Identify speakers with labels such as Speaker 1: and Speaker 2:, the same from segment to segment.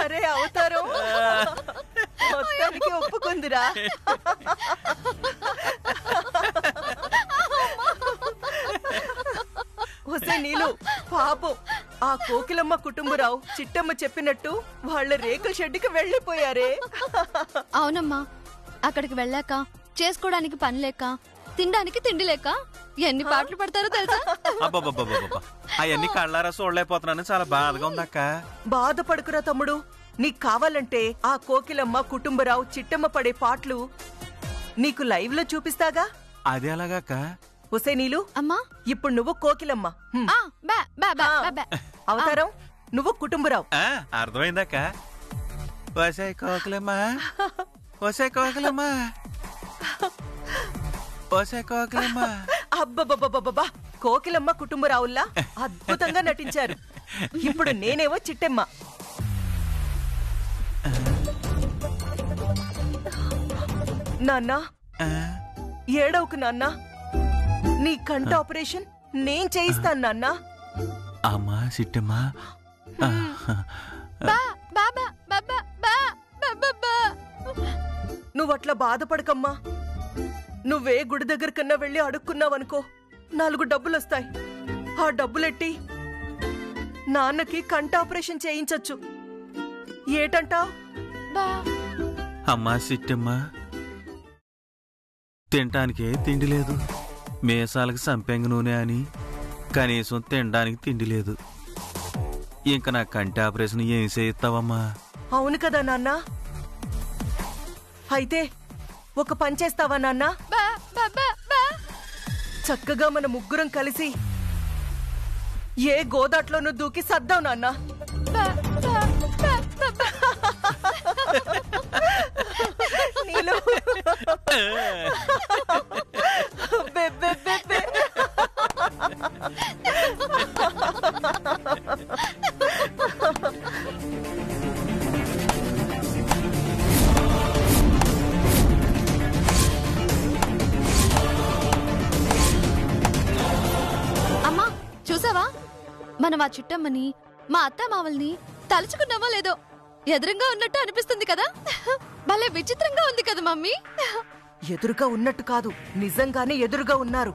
Speaker 1: అరే అవతారం మొత్తానికి ఒప్పుకుందిరా. ఒసే నీలు, పాపం ఆ కోకిలమ్మ కుటుంబరావు చిట్టమ్మ చెప్పినట్టు వాళ్ళ రేకుల షెడ్డుకి వెళ్లిపోయారే.
Speaker 2: అవునమ్మా, అక్కడికి వెళ్ళాక చేసుకోవడానికి పని లేక, తినడానికి తిండి లేక ఎన్ని పాటలు పడతారో తెలుసా?
Speaker 3: అవన్నీ కళ్ళారా చూడలేకపోతున్నాను, చాలా బాధగా ఉందక్క.
Speaker 1: బాధపడుకురా తమ్ముడు, నీకు కావాలంటే ఆ కోకిలమ్మ కుటుంబరావు చిట్టమ్మ పడే పాటలు నీకు లైవ్ లో చూపిస్తాగా.
Speaker 3: అది ఎలాగాక?
Speaker 1: ఒసే నీలు,
Speaker 2: అమ్మా
Speaker 1: ఇప్పుడు నువ్వు కోకిలమ్మ, అవతారం నువ్వు కుటుంబరావు.
Speaker 3: అర్థమైందాక? వసే కోకిలమ్మ, వసే కోకిలమ్మ, వసే కోకిలమ్మ.
Speaker 1: అబ్బబ్బబ్బబ్బబ్బా, కోకిలమ్మ కుటుంబరావుల్లా అద్భుతంగా నటించారు. ఇప్పుడు నేనేవో చిట్టమ్మ. నాన్నా ఏడవకు నాన్నా, నీ కంట ఆపరేషన్ నేను చేయిస్తాను నాన్నా.
Speaker 3: అమ్మా చిట్టమ్మా,
Speaker 1: నువ్వట్లా బాధపడకమ్మా. నువ్వే గుడి దగ్గర కన్నా వెళ్ళి అడుక్కున్నావనుకో, 4 డబ్బులొస్తాయి. ఆ డబ్బులెట్టి నాన్నకి కంట ఆపరేషన్ చేయించచ్చు. ఏటంటావ్?
Speaker 3: అమ్మా చిట్టమ్మా, తినటానికే తిండి లేదు, మేసాలకు సంపెంగ నూనె అని కనీసం తినడానికి తిండి లేదు. ఇంక నా కంటి ఆపరేషన్ ఏం చేయిస్తావమ్మా?
Speaker 1: అవును కదా నాన్న. అయితే ఒక పని చేస్తావా నాన్న? చక్కగా మన ముగ్గురం కలిసి ఏ గోదాట్లోనూ దూకి సద్దాం నాన్న. నీలో
Speaker 2: అమ్మా చూసావా, మనం ఆ చిట్టమ్మని మా అత్త మావల్ని తలుచుకున్నామో లేదో ఎదురుగా ఉన్నట్టు అనిపిస్తుంది కదా. భలే విచిత్రంగా ఉంది కదా మమ్మీ.
Speaker 1: ఎదురుగా ఉన్నట్టు కాదు, నిజంగానే ఎదురుగా ఉన్నారు.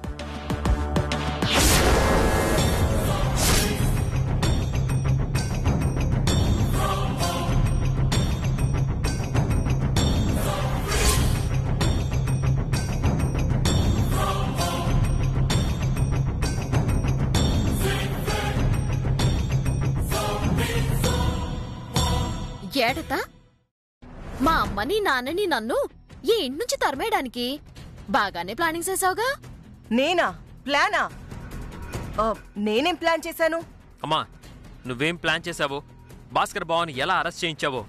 Speaker 4: ఏడతా మా అమ్మని నాన్నని నన్ను ఈ ఇంటి నుంచి తరిమేయడానికి బాగానే ప్లానింగ్ చేసావుగా.
Speaker 1: నేనా ప్లానా? నేనేం ప్లాన్ చేశాను?
Speaker 5: అమ్మా, నువ్వేం ప్లాన్ చేశావో, భాస్కర్ బావని ఎలా అరెస్ట్ చేయించావో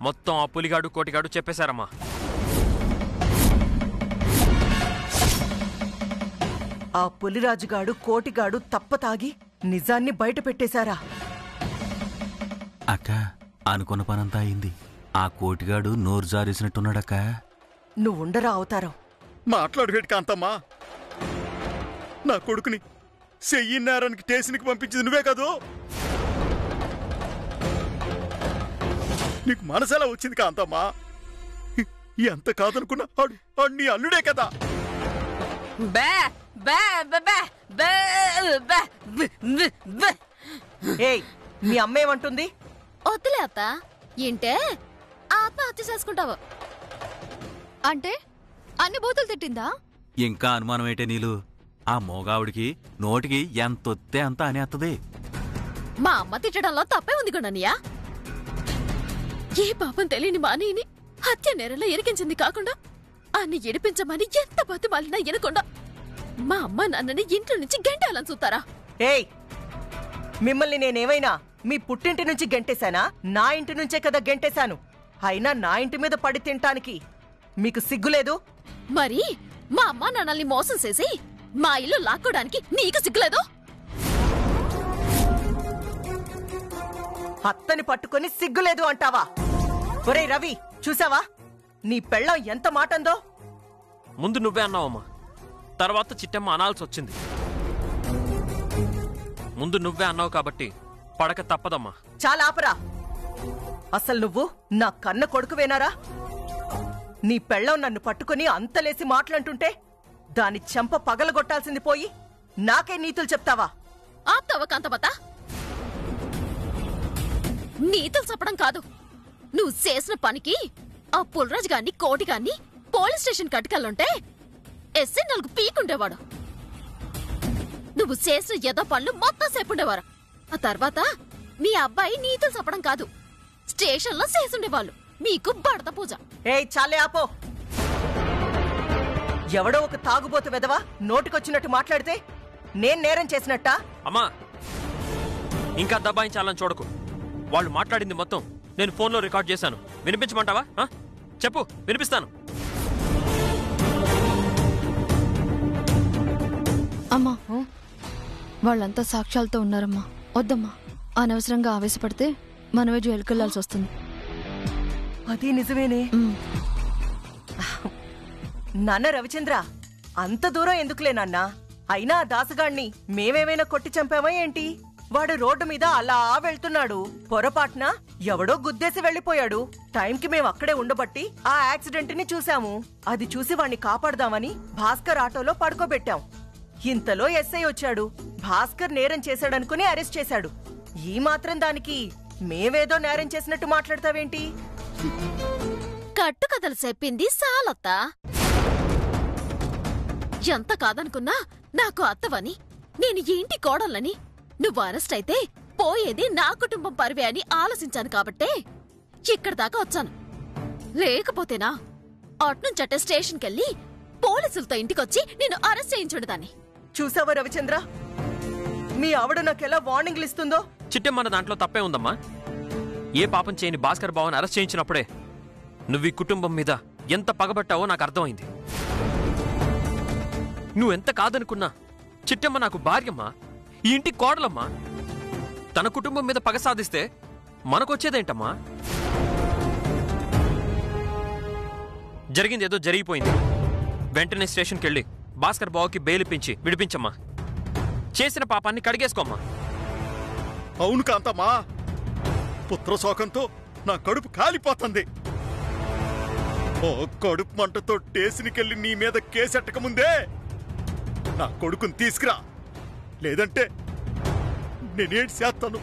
Speaker 5: మొత్తం ఆ పులిగాడు కోటిగాడు చెప్పేశారమ్మా.
Speaker 1: ఆ పులిరాజుగాడు కోటిగాడు తప్పతాగి నిజాన్ని బయట పెట్టేశారా?
Speaker 3: అక్క, అనుకున్న పనంతా అయింది. ఆ కోటిగాడు నోరు జారేసినట్టున్నాడక్క.
Speaker 1: నువ్వుండరా అవతారం.
Speaker 6: మాట్లాడువేటి కాంతమ్మా, నా కొడుకుని చెయ్యిన్నారానికి స్టేషన్కి పంపించింది నువ్వే కాదు. నీకు మనసెలా వచ్చింది కాంతమ్మా? ఎంత కాదనుకున్నా ఆడు నీ అల్లుడే కదా.
Speaker 1: ఏయ్, మీ అమ్మేమంటుంది?
Speaker 4: వద్దులే అత్త, ఏంటే ఆత్మహత్య చేసుకుంటావు
Speaker 2: అంటే అన్ని బూతులు తిట్టిందా?
Speaker 3: ఇంకా అనుమానం ఏంటే నీలు? ఆ మోగావుడికి నోటికి ఎంతొత్తే అంత అనేత్తది.
Speaker 4: మా అమ్మ తిట్టడంలో తప్పే ఉంది గుణనియా. ఏ పాపం తెలియని మానీని హత్య నేరంలో ఇరికించింది కాకుండా అన్ని ఎడిపించమని ఎంత బతిమాలినా ఎనకుండా మా అమ్మ నాన్నని ఇంట్లో నుంచి గంటాలని చూస్తారా?
Speaker 1: ఏయ్, మిమ్మల్ని నేనేమైనా మీ పుట్టింటి నుంచి గెంటేశానా? నా ఇంటి నుంచే కదా గెంటేశాను. అయినా నా ఇంటి మీద పడి తినటానికి మీకు సిగ్గులేదు?
Speaker 4: మరి మా అమ్మ నాన్నల్ని మోసం చేసి మా ఇల్లు లాక్కోడానికి నీకు సిగ్గులేదు?
Speaker 1: అత్తని పట్టుకొని సిగ్గులేదు అంటావా? ఒరే రవి, చూసావా నీ పెళ్ళం ఎంత మాటందో?
Speaker 5: ముందు నువ్వే అన్నావమ్మా, తర్వాత చిట్టమ్మ అనాల్సి వచ్చింది. ముందు నువ్వే అన్నావు కాబట్టి పడక తప్పదమ్మా.
Speaker 1: చాలా ఆపరా. అసలు నువ్వు నా కన్న కొడుకువేనారా? నీ పెళ్ళం నన్ను పట్టుకుని అంతలేసి మాట్లాడుతుంటే దాని చెంప పగలగొట్టాల్సింది పోయి నాకే నీతులు చెప్తావా?
Speaker 4: ఆప్తావా కాంతమత? నీతులు చెప్పడం కాదు, నువ్వు చేసిన పనికి ఆ పుల్రాజు గాన్ని కోటి గాన్ని పోలీస్ స్టేషన్ కట్టుకెళ్ళుంటే ఎస్ఐ 4 పీకుండేవాడు. నువ్వు చేసిన ఏదో పనులు మొత్తం సేపుండేవారు. ఆ తర్వాత మీ అబ్బాయి నీతులు చెప్పడం కాదు, స్టేషన్లో చేసుండేవాళ్ళు. మీకు బడత పూజ.
Speaker 1: ఏయ్ చాలే ఆపో. ఎవడో ఒక తాగుబోతు వెదవా నోటికొచ్చినట్టు మాట్లాడితే నేను నేరం చేసినట్టా?
Speaker 5: అమ్మా, ఇంకా దబాయించాలని చూడకు. వాళ్ళు మాట్లాడింది మొత్తం నేను ఫోన్లో రికార్డ్ చేశాను. వినిపించమంటావా? చెప్పు, వినిపిస్తాను.
Speaker 2: అమ్మా, వాళ్ళంతా సాక్ష్యాలతో ఉన్నారమ్మా. వద్దమ్మా, అనవసరంగా ఆవేశపడితే మనమే జైలుకెళ్లాల్సి వస్తుంది.
Speaker 1: అది నిజమేనే. నాన్న రవిచంద్ర, అంత దూరం ఎందుకులే నాన్న. అయినా ఆ దాసగాణ్ణి మేమేమైనా కొట్టి చంపామా ఏంటి? వాడు రోడ్డు మీద అలా వెళ్తున్నాడు, పొరపాటున ఎవడో గుద్దేసి వెళ్లిపోయాడు. టైంకి మేము అక్కడే ఉండబట్టి ఆ యాక్సిడెంట్ ని చూశాము. అది చూసి వాణ్ణి కాపాడదామని భాస్కర్ ఆటోలో పడుకోబెట్టాం. ఇంతలో ఎస్ఐ వచ్చాడు. భాస్కర్ నేరం చేశాడనుకుని అరెస్ట్ చేశాడు. ఈ మాత్రం దానికి మేమేదో నేరం చేసినట్టు మాట్లాడతావేంటి?
Speaker 4: కట్టుకథలు చెప్పింది సాలత్తా. ఎంత కాదనుకున్నా నాకు అత్తవని, నేను ఇంటి కోడళ్ళని, నువ్వు అరెస్ట్ అయితే పోయేది నా కుటుంబం పరివే అని ఆలోచించాను కాబట్టే ఇక్కడ దాకా వచ్చాను. లేకపోతేనా అట్నుంచటే స్టేషన్కెళ్ళి పోలీసులతో ఇంటికొచ్చి నేను అరెస్ట్ చేయించుండదాన్ని.
Speaker 1: చూసావా రవిచంద్ర, మీ ఆవిడ నాకెలా వార్నింగ్లు ఇస్తుందో?
Speaker 5: చిట్టెమ్మన్న దాంట్లో తప్పే ఉందమ్మా. ఏ పాపం చేయని భాస్కర్ బావని అరెస్ట్ చేయించినప్పుడే నువ్వు ఈ కుటుంబం మీద ఎంత పగబట్టావో నాకు అర్థమైంది. నువ్వెంత కాదనుకున్నా చిట్టెమ్మ నాకు భార్యమ్మా, ఈ ఇంటి కోడలమ్మా. తన కుటుంబం మీద పగ సాధిస్తే మనకొచ్చేదేంటమ్మా? జరిగిందేదో జరిగిపోయింది. వెంటనే స్టేషన్కి వెళ్ళి భాస్కర్ బావకి బెయిల్ ఇప్పించి విడిపించమ్మా. చేసిన పాపాన్ని కడిగేసుకోమ్మా.
Speaker 6: అవును కాంతమ్మా, పుత్రశోకంతో నా కడుపు కాలిపోతుంది. ఓ కడుపు మంటతో స్టేషన్కెళ్ళి నీ మీద కేసెట్టక ముందే నా కొడుకుని తీసుకురా, లేదంటే నేనేంటి చేస్తాను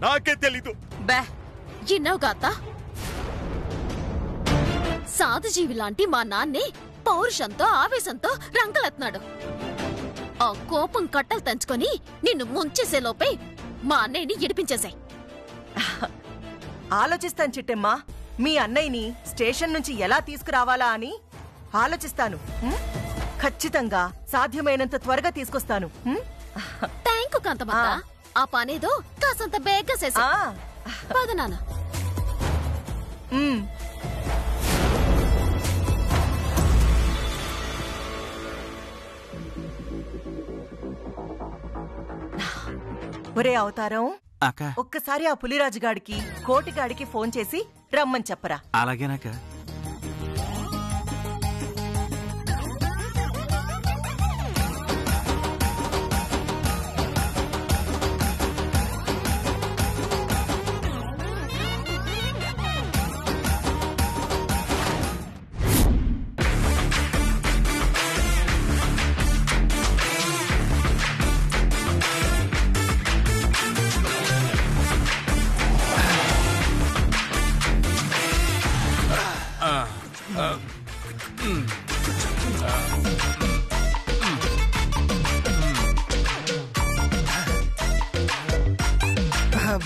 Speaker 6: నాకే తెలీదు.
Speaker 4: బే, ఇన్నావు గాతా? సాధుజీవి లాంటి మా నాన్నే పౌరుషంతో ఆవేశంతో రంగలెత్తున్నాడు. ఆ కోపం కట్టలు తెంచుకొని నిన్ను ముంచేసేలోపే మా అన్నయ్యని ఇడిపించేశాయి.
Speaker 1: ఆలోచిస్తాను చిట్టెమ్మా. మీ అన్నయ్యని స్టేషన్ నుంచి ఎలా తీసుకురావాలా అని ఆలోచిస్తాను. ఖచ్చితంగా సాధ్యమైనంత త్వరగా తీసుకొస్తాను.
Speaker 4: థ్యాంక్ కాంతమత్త. ఆ పనేదో కాసంత బేగ్గా చేసా. పద నాన్న.
Speaker 1: ఒరే అవతారం,
Speaker 3: అక్క
Speaker 1: ఒక్కసారి ఆ పులిరాజుగాడికి కోటిగాడికి ఫోన్ చేసి రమ్మని చెప్పరా.
Speaker 3: అలాగేనాక.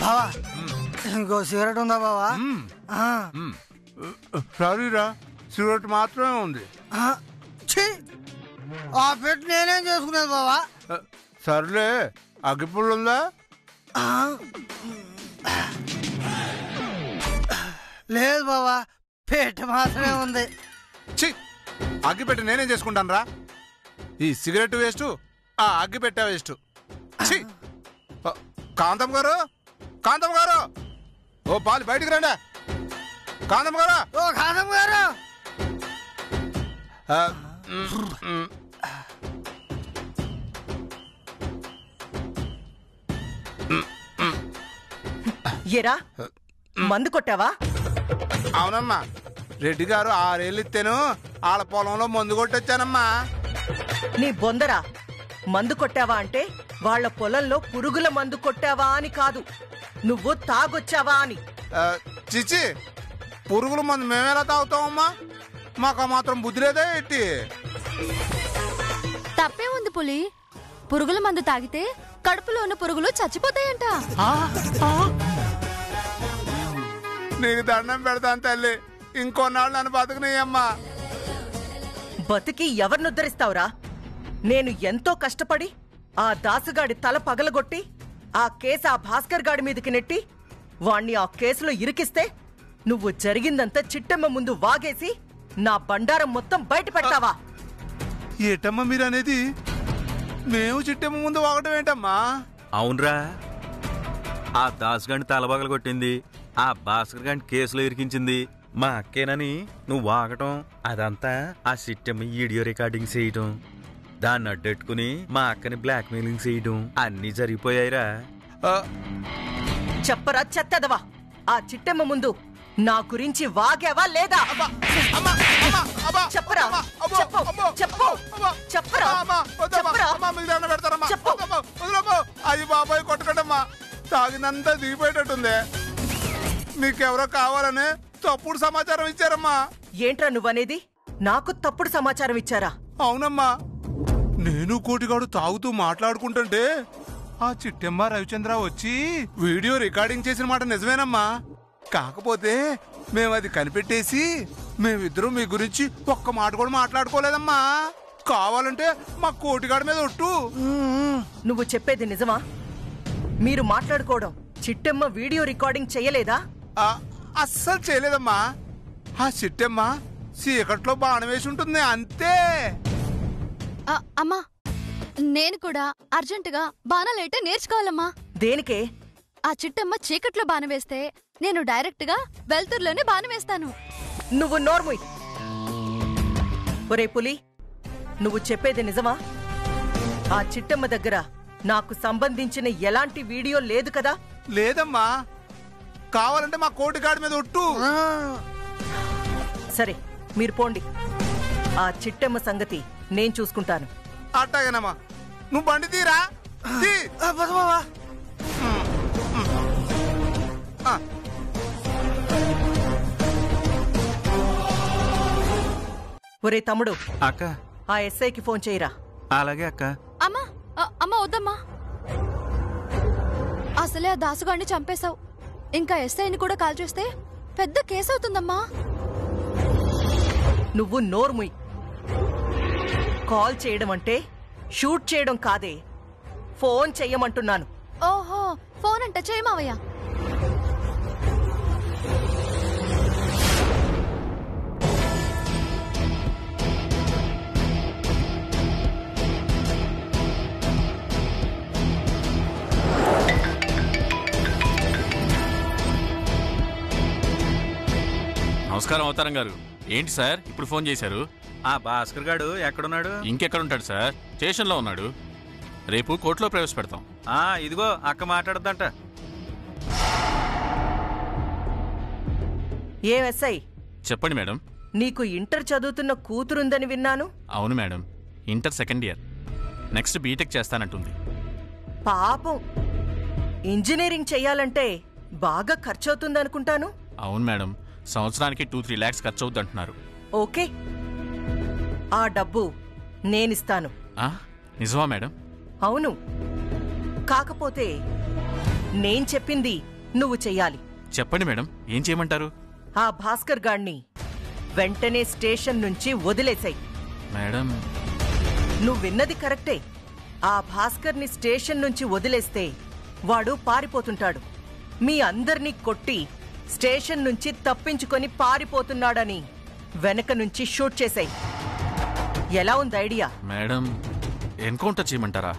Speaker 7: బావా, ఇంకో సిగరెట్ ఉందా బావా?
Speaker 8: సారీరా, సిగరెట్ మాత్రమే ఉంది.
Speaker 7: ఆ పెట్టి నేనేం చేసుకునేది బావా?
Speaker 8: సర్లే, అగ్గిపుల్లు ఉందా?
Speaker 7: లేదు బావా, పెట్టి మాత్రమే ఉంది.
Speaker 8: అగ్గి పెట్టి నేనేం చేసుకుంటాను రా? ఈ సిగరెట్ వేస్ట్, ఆ అగ్గి పెట్టే వేస్ట్. కాంతం గారు, కాంతం గారు, ఓ పాలు బయటికి రండి. కాంతం గారు,
Speaker 7: ఓ కాంతం గారు.
Speaker 1: ఎరా మందు కొట్టావా?
Speaker 8: అవునమ్మా, రెడ్డి గారు 6 ఏళ్ళు ఇస్తేను వాళ్ళ పొలంలో మందు కొట్టొచ్చానమ్మా.
Speaker 1: నీ బొందరా, మందు కొట్టావా అంటే వాళ్ళ పొలంలో పురుగుల మందు కొట్టావా అని కాదు, నువ్వు తాగొచ్చావా అని.
Speaker 8: చిచి, పురుగుల మందు మేమేలా తాగుతామమ్మా? మాకు మాత్రం బుద్ధి లేదే ఎట్టి?
Speaker 2: తప్పే ఉంది పులి. పురుగుల మందు తాగితే కడుపులో ఉన్న పురుగులు చచ్చిపోతాయంట.
Speaker 8: నీకు దండం పెడతాను తల్లి, ఇంకొన్నాళ్ళు నన్ను బతకనీయమ్మా.
Speaker 1: బతికి ఎవరినుద్ధరిస్తావురా? నేను ఎంతో కష్టపడి ఆ దాసుగాడి తల పగలగొట్టి ఆ కేసు ఆ భాస్కర్ గాడి మీదకి నెట్టి వాణ్ణి ఆ కేసులో ఇరికిస్తే నువ్వు జరిగిందంతా చిట్టమ్మ ముందు వాగేసి నా బండారం మొత్తం బయట పెడతావా?
Speaker 8: ఏటమ్మా మీరనేది? మేము చిట్టమ్మ ముందు వాగటం ఏంటమ్మా?
Speaker 3: అవునరా, ఆ దాసుగాడిని తలబగలు కొట్టింది, ఆ భాస్కర్ గారిని కేసులో ఇరికించింది మా అక్కేనని నువ్వు వాగటం, అదంతా ఆ చిట్టమ్మ వీడియో రికార్డింగ్ చేయటం, దాన్ని అడ్డెట్టుకుని మా అక్కని బ్లాక్ మెయిలింగ్ చేయటం అన్నీ జరిగిపోయాయిరా.
Speaker 1: చెప్పరా చెత్తదవా, ఆ చిట్టమ్మ ముందు నా గురించి వాగావా లేదా? చెప్పరా, చెప్పు, చెప్పు, చెప్పరా, చెప్పు.
Speaker 8: అయ్యి బాబాయ్ కొట్టకటమ్మా, తాగినంతా దిగిపోయేటట్టుంది. నీకెవరో కావాలని తప్పుడు సమాచారం ఇచ్చారమ్మా.
Speaker 1: ఏంట్రా నువ్వనేది? నాకు తప్పుడు సమాచారం ఇచ్చారా?
Speaker 8: అవునమ్మా, నేను కోటిగాడు తాగుతూ మాట్లాడుకుంటుంటే ఆ చిట్టమ్మ రవిచంద్ర వచ్చి వీడియో రికార్డింగ్ చేసిన మాట నిజమేనమ్మా. కాకపోతే మేము అది కనిపెట్టేసి మేమిద్దరం మీ గురించి ఒక్క మాట కూడా మాట్లాడుకోలేదమ్మా. కావాలంటే మా కోటిగాడి మీద ఒట్టు.
Speaker 1: నువ్వు చెప్పేది నిజమా? మీరు మాట్లాడుకోవడం చిట్టమ్మ వీడియో రికార్డింగ్ చెయ్యలేదా?
Speaker 8: అస్సలు చేయలేదమ్మా. ఆ చిట్టమ్మ చీకట్లో బాణం వేసి ఉంటుంది అంతే.
Speaker 2: అమ్మా, నేను కూడా అర్జెంటుగా బాణాలేట నేర్చుకోవాలమ్మా.
Speaker 1: దేనికే?
Speaker 2: ఆ చిట్టమ్మ చీకట్లో బాణం వేస్తే నేను డైరెక్ట్ గా వెల్తుర్లోనే బాణం వేస్తాను.
Speaker 1: నువ్వు నోర్ముయ్. ఒరే పులి, నువ్వు చెప్పేది నిజమా? ఆ చిట్టమ్మ దగ్గర నాకు సంబంధించిన ఎలాంటి వీడియో లేదు కదా?
Speaker 8: లేదమ్మా. కావాలంటే మా కోటిగాడి మీద ఒట్టు.
Speaker 1: సరే, మీరు పోండి. ఆ చిట్టమ్మ సంగతి నేను చూసుకుంటాను.
Speaker 8: అట్టాగేనమ్మా, నువ్వు బండి తీరా.
Speaker 1: ఒరే తమ్ముడు,
Speaker 3: అక్క,
Speaker 1: ఆ ఎస్ఐకి ఫోన్ చేయరా.
Speaker 3: అలాగే అక్క.
Speaker 2: అమ్మా, అమ్మా వద్దమ్మా. అసలే ఆ దాసుగాడిని చంపేశావు, ఇంకా ఎస్ఐని కూడా కాల్ చేస్తే పెద్ద కేసు అవుతుందమ్మా.
Speaker 1: నువ్వు నోర్ముయ్. కాల్ చేయడం అంటే షూట్ చేయడం కాదే, ఫోన్ చెయ్యమంటున్నాను.
Speaker 2: ఓహో, ఫోన్ అంటే చేయమావయ్యా.
Speaker 9: నమస్కారం అవతారం గారు. ఏంటి సార్ ఇప్పుడు ఫోన్ చేశారు?
Speaker 3: ఆ భాస్కర్ గాడు ఎక్కడున్నాడు?
Speaker 9: ఇంకెక్కడుంటాడు సార్, స్టేషన్లో ఉన్నాడు. రేపు కోర్టులో ప్రవేశపెడతాం.
Speaker 3: ఇదిగో అక్క మాట్లాడద్దంట.
Speaker 1: ఏ ఎస్ఐ?
Speaker 9: చెప్పండి మేడం.
Speaker 1: నీకు ఇంటర్ చదువుతున్న కూతురుందని విన్నాను.
Speaker 9: అవును madam, inter second year, next BTech చేస్తానంటుంది.
Speaker 1: పాపం, ఇంజనీరింగ్ చెయ్యాలంటే బాగా ఖర్చవుతుందనుకుంటాను.
Speaker 9: అవును మేడం, సంవత్సరానికి 2-3 lakhs ఖర్చు అవుద్ది అంటున్నారు.
Speaker 1: ఓకే, ఆ డబ్బు నేనిస్తాను.
Speaker 9: నిజమా మేడం?
Speaker 1: అవును, కాకపోతే నేను చెప్పింది నువ్వు చెయ్యాలి.
Speaker 9: చెప్పండి మేడం, ఏం చేయమంటారు?
Speaker 1: ఆ భాస్కర్ గాడిని వెంటనే స్టేషన్ నుంచి వదిలేసాయి.
Speaker 9: మేడం,
Speaker 1: నువ్వు విన్నది కరెక్టే. ఆ భాస్కర్ని స్టేషన్ నుంచి వదిలేస్తే వాడు పారిపోతుంటాడు. మీ అందర్నీ కొట్టి స్టేషన్ నుంచి తప్పించుకొని పారిపోతున్నాడని వెనక నుంచి షూట్ చేసాయి. ఎలా ఉంది ఐడియా?
Speaker 9: మేడం, ఎన్కౌంటర్ చేయమంటారా?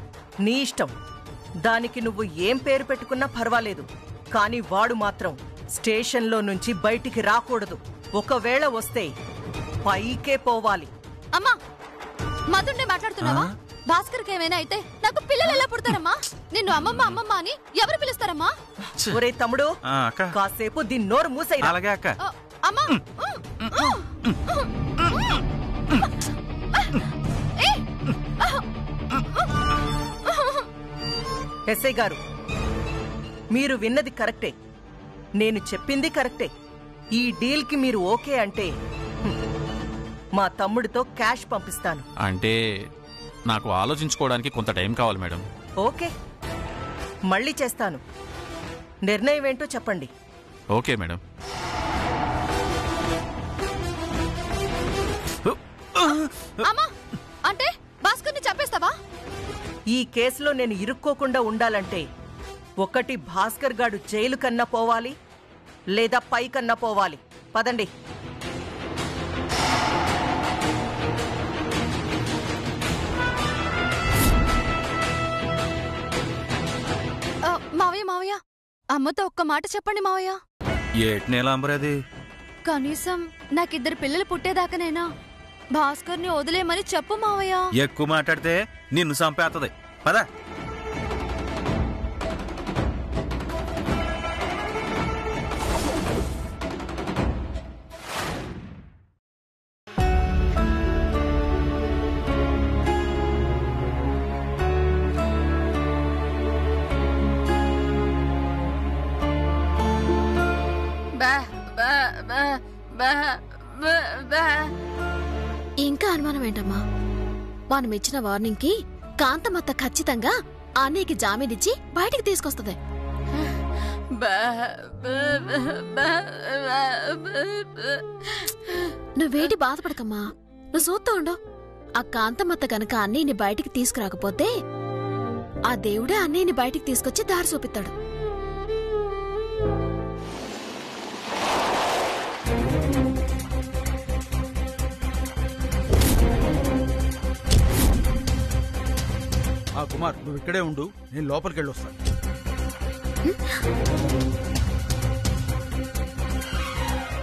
Speaker 1: నీ ఇష్టం. దానికి నువ్వు ఏం పేరు పెట్టుకున్నా పర్వాలేదు, కానీ వాడు మాత్రం స్టేషన్లో నుంచి బయటికి రాకూడదు. ఒకవేళ వస్తే పైకే పోవాలి.
Speaker 2: అమ్మా, మధుండే మాట్లాడుతున్నావా? భాస్కర్కి ఏమైనా అయితే నాకు పిల్లలు ఎలా పుడతారమ్మా? నిన్ను అమ్మమ్మ అమ్మమ్మ అని ఎవరు పిలుస్తారమ్మా?
Speaker 1: ఒరే తమ్ముడు,
Speaker 3: అక్క
Speaker 1: కాసేపు దీని నోరు మూసేయ్.
Speaker 3: అలాగే అక్క.
Speaker 2: అమ్మా
Speaker 1: ఎస్ఐ గారు, మీరు విన్నది కరెక్టే, నేను చెప్పింది కరెక్టే. ఈ డీల్ కి మీరు ఓకే అంటే మా తమ్ముడితో క్యాష్ పంపిస్తాను.
Speaker 9: అంటే నాకు ఆలోచించుకోవడానికి కొంత టైం కావాలి మేడం.
Speaker 1: ఓకే, మళ్ళీ చేస్తాను. నిర్ణయం ఏంటో చెప్పండి.
Speaker 9: Okay madam.
Speaker 2: అమ్మా అంటే భాస్కర్ని చంపేస్తావా?
Speaker 1: ఈ కేసులో నేను ఇరుక్కోకుండా ఉండాలంటే ఒకటి భాస్కర్ గాడు జైలు కన్నా పోవాలి, లేదా పై కన్నా పోవాలి. పదండి.
Speaker 2: మావయ్య మావయ్య, అమ్మతో ఒక్క మాట చెప్పండి మావయ్య.
Speaker 3: ఏటి నీలాంబరది?
Speaker 2: కనీసం నాకిద్దరు పిల్లలు పుట్టేదాకానైనా భాస్కర్ని వదిలేమని చెప్పు మావయ్య.
Speaker 3: ఎక్కువ మాట్లాడితే నిన్ను చంపేస్తది. పదా.
Speaker 4: ఇంకా అనుమానం ఏంటమ్మా? మనం ఇచ్చిన వార్నింగ్ కి కాంతమత్త ఖచ్చితంగా అన్నయ్యకి జామీనిచ్చి బయటికి తీసుకొస్తుంది. నువ్వేంటి బాధపడకమ్మా, నువ్వు చూస్తూ ఉండు. ఆ కాంతమత్త గనక అన్నయ్యని బయటికి తీసుకురాకపోతే ఆ దేవుడే అన్నయ్యని బయటికి తీసుకొచ్చి దారి చూపిస్తాడు.
Speaker 6: కుమార్, నువ్వు ఇక్కడే ఉండు, నేను లోపలికి వెళ్ళి వస్తాను.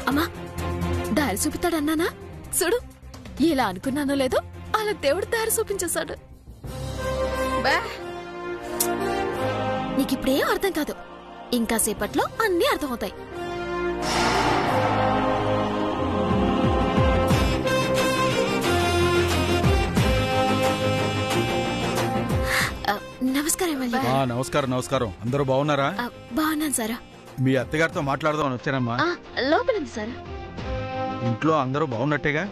Speaker 4: అమ్మా దారి చూపిస్తాడన్నానా? చూడు, ఇలా అనుకున్నానో లేదో అలా దేవుడు దారి చూపించేశాడు. నీకిప్పుడేం అర్థం కాదు, ఇంకా సేపట్లో అన్నీ అర్థమవుతాయి. నమస్కారం.
Speaker 6: నమస్కారం. నమస్కారం. అందరూ బాగున్నారా?
Speaker 4: బాగున్నాను సార్.
Speaker 6: మీ అత్తగారితో మాట్లాడదామని వచ్చానమ్మా.
Speaker 4: లోపలింది సార్.
Speaker 6: ఇంట్లో అందరూ బాగున్నట్టేగా?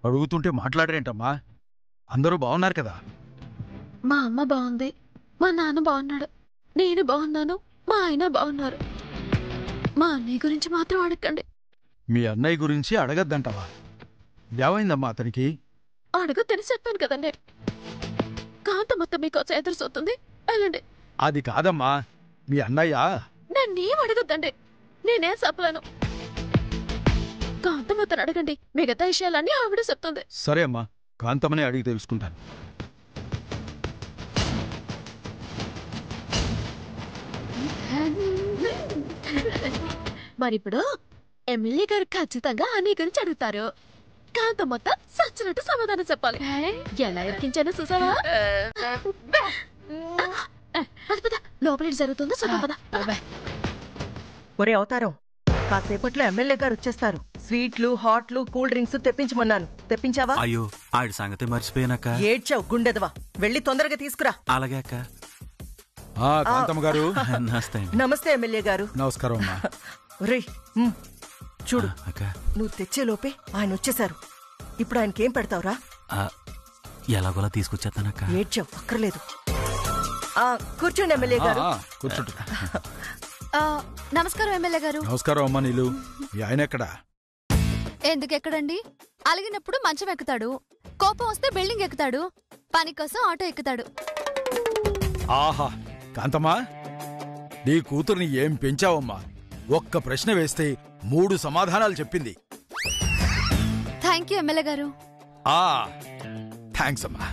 Speaker 6: అడుగుతుంటే మాట్లాడరేంటమ్మా? అందరూ బాగున్నారు కదా?
Speaker 4: మా అమ్మ బాగుంది, మా నాన్న బాగున్నాడు, నేను బాగున్నాను, మా ఆయన బాగున్నారు. మా అన్నయ్య గురించి మాత్రం అడగండి.
Speaker 6: మీ అన్నయ్య గురించి అడగద్దంటావా? ఏమైందమ్మా అతనికి?
Speaker 4: అడుగు తెలిసి చెప్పాను కదండి. కాంత మొత్తం మీకోసం ఎదురు చూస్తుంది, వెళ్ళండి.
Speaker 6: అది కాదమ్మా, మీ అన్నయ్య.
Speaker 4: నన్నేం అడగొద్దండి, నేనేం చెప్పలేను. కాంతమ్మతను అడగండి, మిగతా విషయాలన్నీ ఆవిడ చెప్తుంది.
Speaker 6: సరే అమ్మా, కాంతమ్మనే అడిగి తెలుసుకుంటాను.
Speaker 4: మరిప్పుడు ఎమ్మెల్యే గారు ఖచ్చితంగా అన్నీ గురించి అడుగుతారు. కాంతమ్మత సచ్చినట్టు సమాధానం చెప్పాలి. ఎలా ఎక్కించానో చూసావా? లోపల జరుగుతుందో చూద్దాం.
Speaker 1: ఒరే అవతారం, కాసేపట్లో ఎమ్మెల్యే గారు వచ్చేస్తారు. స్వీట్లు, హాట్లు, కూల్ డ్రింక్స్ తెప్పించమన్నాను. తెప్పించావా?
Speaker 3: అయ్యో, ఆడి సంగతి మర్చిపోయానక్క.
Speaker 1: ఏడ్చావు గుండెదవా, వెళ్ళి తొందరగా తీసుకురా.
Speaker 3: అలాగే అక్క.
Speaker 6: కాంతమ్మ గారు.
Speaker 3: నమస్తే.
Speaker 1: నమస్తే ఎమ్మెల్యే గారు.
Speaker 6: నమస్కారం అమ్మా.
Speaker 1: రే చూడు,
Speaker 3: అక్క
Speaker 1: నువ్వు తెచ్చే లోపే ఆయన వచ్చేశారు. ఇప్పుడు ఆయనకేం పెడతావురా?
Speaker 3: ఎలాగోలా తీసుకొచ్చేస్తానక్క.
Speaker 1: ఏడ్చావు, అక్కర్లేదు. కూర్చోండి ఎమ్మెల్యే గారు.
Speaker 6: కూర్చుంటా.
Speaker 2: నమస్కారం ఎమ్మెల్యే గారు.
Speaker 6: నమస్కారం అమ్మా. నీలు, మీ ఆయన ఎక్కడా?
Speaker 2: ఎందుకెక్కడండి? అలిగినప్పుడు మంచం ఎక్కుతాడు, కోపం వస్తే బిల్డింగ్ ఎక్కుతాడు, పని కోసం ఆటో ఎక్కుతాడు.
Speaker 6: ఆహా, కాంతమ్మా, నీ కూతుర్ని ఏం పెంచావమ్మా! ఒక్క ప్రశ్న వేస్తే 3 సమాధానాలు చెప్పింది.
Speaker 2: థ్యాంక్ యూ ఎమ్మెల్యే గారు.
Speaker 6: థ్యాంక్స్ అమ్మా.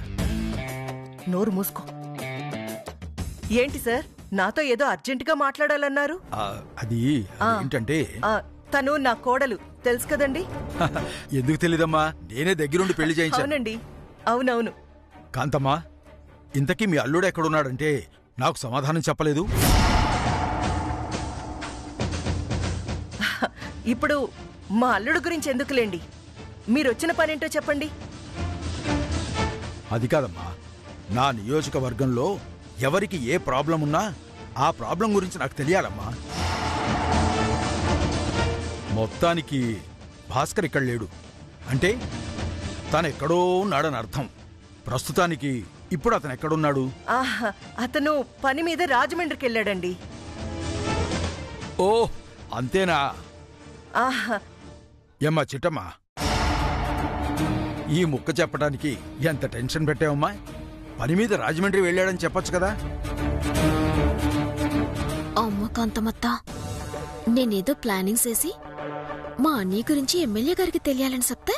Speaker 1: నోరు మూసుకో. ఏంటి సార్, నాతో ఏదో అర్జెంటుగా మాట్లాడాలన్నారు?
Speaker 6: అది ఏంటంటే,
Speaker 1: తను నా కోడలు తెలుసు కదండి?
Speaker 6: ఎందుకు తెలీదమ్మా, నేనే దగ్గరుండి పెళ్లి చేయించాను.
Speaker 1: అవునండి, అవునవును.
Speaker 6: కాంతమ్మా, ఇంతకీ మీ అల్లుడు ఎక్కడున్నాడంటే నాకు సమాధానం చెప్పలేదు.
Speaker 1: ఇప్పుడు మా అల్లుడు గురించి ఎందుకులేండి, మీరొచ్చిన పనేంటో చెప్పండి.
Speaker 6: అది కాదమ్మా, నా నియోజకవర్గంలో ఎవరికి ఏ ప్రాబ్లం ఉన్నా ఆ ప్రాబ్లం గురించి నాకు తెలియాలమ్మా. మొత్తానికి భాస్కర్ ఇక్కడ లేడు అంటే తనెక్కడో ఉన్నాడని అర్థం. ప్రస్తుతానికి ఇప్పుడు అతను ఎక్కడున్నాడు?
Speaker 1: అతను పని మీద రాజమండ్రికి వెళ్ళాడండి.
Speaker 6: ఓ అంతేనా? ఏమ్మా చిట్టమ్మా, ఈ ముక్క చెప్పడానికి ఎంత టెన్షన్ పెట్టావమ్మా? పని మీద రాజమండ్రి వెళ్ళాడని చెప్పొచ్చు కదా.
Speaker 4: అమ్మ కాంతమత్త, నేనేదో ప్లానింగ్ చేసి మా అన్నయ్య గురించి ఎమ్మెల్యే గారికి తెలియాలని చెప్తే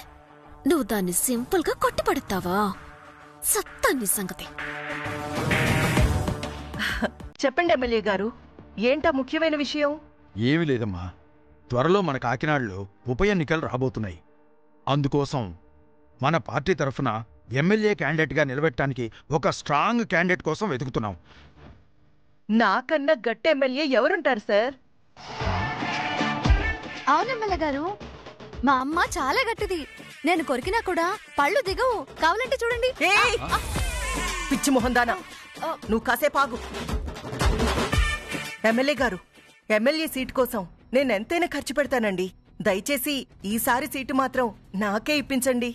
Speaker 4: నువ్వు దాన్ని సింపుల్ గా కొట్టిపడతావా? సత్తాన్ని సంగతి.
Speaker 1: చెప్పండి ఎమ్మెల్యే గారు, ఏంటా ముఖ్యమైన విషయం?
Speaker 6: ఏమీ లేదమ్మా, త్వరలో మన కాకినాడలో ఉప ఎన్నికలు రాబోతున్నాయి. అందుకోసం మన పార్టీ తరఫున ఎమ్మెల్యే క్యాండిడేట్గా నిలబెట్టడానికి ఒక స్ట్రాంగ్ క్యాండిడేట్ కోసం వెతుకుతున్నాం.
Speaker 1: నాకన్నా గట్టి ఎమ్మెల్యే ఎవరుంటారు సార్?
Speaker 2: అవును ఎమ్మెల్యే గారు, మా అమ్మ చాలా గట్టిది. నేను కొరికినా కూడా పళ్ళు దిగవు. కావాలంటే చూడండి.
Speaker 1: పిచ్చి మొహందానా, నువ్వు కాసేపు ఆగు. ఎమ్మెల్యే గారు, ఎమ్మెల్యే సీట్ కోసం నేనెంతైనా ఖర్చు పెడతానండి. దయచేసి ఈసారి సీటు మాత్రం నాకే ఇప్పించండి.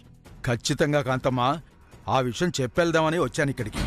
Speaker 6: ఖచ్చితంగా కాంతమ్మా, ఆ విషయం చెప్పేద్దామని వచ్చాను ఇక్కడికి.